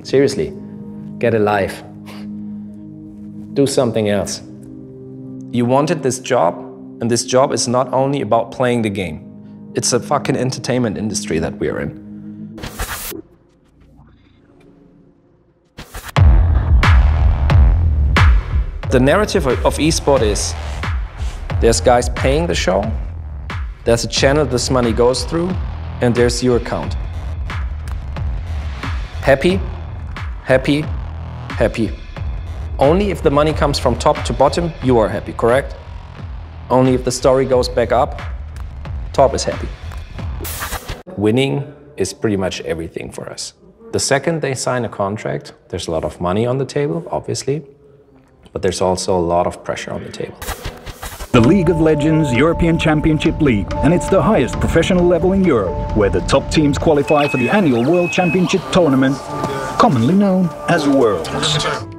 Seriously, get a life. Do something else. You wanted this job, and this job is not only about playing the game. It's a fucking entertainment industry that we're in. The narrative of esport is there's guys paying the show, there's a channel this money goes through, and there's your account. Happy, happy, happy. Only if the money comes from top to bottom, you are happy, correct? Only if the story goes back up, top is happy. Winning is pretty much everything for us. The second they sign a contract, there's a lot of money on the table, obviously, but there's also a lot of pressure on the table. The League of Legends European Championship League, and it's the highest professional level in Europe, where the top teams qualify for the annual World Championship tournament, commonly known as Worlds.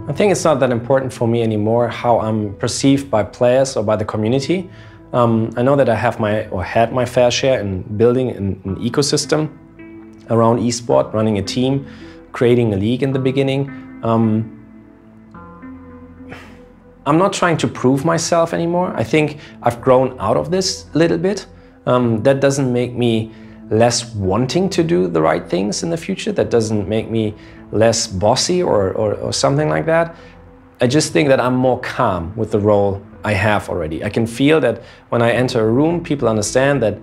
I think it's not that important for me anymore how I'm perceived by players or by the community. I know that I have had my fair share in building an ecosystem around esport, running a team, creating a league in the beginning. I'm not trying to prove myself anymore. I think I've grown out of this a little bit. That doesn't make me less wanting to do the right things in the future. That doesn't make me less bossy or something like that. I just think that I'm more calm with the role I have already. I can feel that when I enter a room, people understand that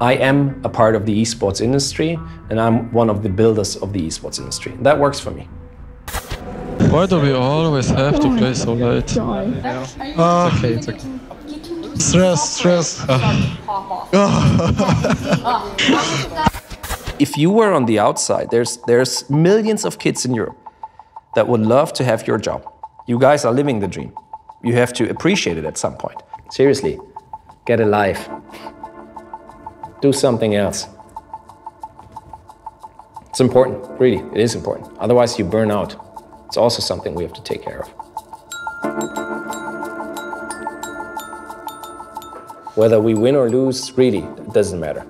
I am a part of the esports industry and I'm one of the builders of the esports industry. That works for me. Why do we always have to play so late? It's okay, it's okay. Stress. If you were on the outside, there's millions of kids in Europe that would love to have your job. You guys are living the dream. You have to appreciate it at some point. Seriously, get a life. Do something else. It's important, really, it is important. Otherwise you burn out. It's also something we have to take care of. Whether we win or lose, really, it doesn't matter.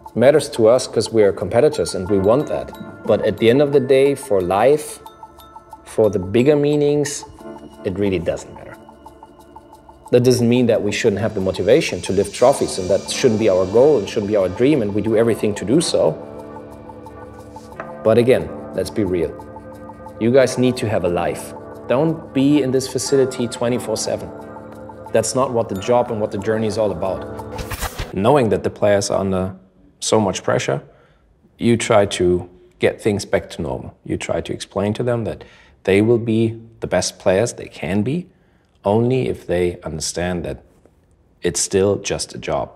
It matters to us because we are competitors and we want that. But at the end of the day, for life, for the bigger meanings, it really doesn't matter. That doesn't mean that we shouldn't have the motivation to lift trophies, and that shouldn't be our goal and shouldn't be our dream, and we do everything to do so. But again, let's be real. You guys need to have a life. Don't be in this facility 24/7. That's not what the job and what the journey is all about. Knowing that the players are under so much pressure, you try to get things back to normal. You try to explain to them that they will be the best players they can be, only if they understand that it's still just a job.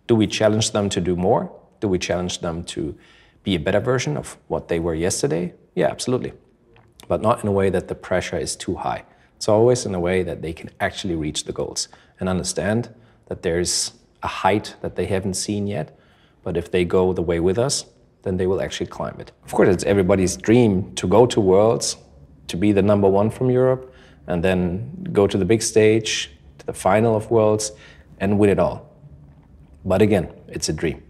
Do we challenge them to do more? Do we challenge them to be a better version of what they were yesterday? Yeah, absolutely. But not in a way that the pressure is too high. It's always in a way that they can actually reach the goals and understand that there's a height that they haven't seen yet. But if they go the way with us, then they will actually climb it. Of course, it's everybody's dream to go to Worlds, to be the #1 from Europe, and then go to the big stage, to the final of Worlds, and win it all. But again, it's a dream.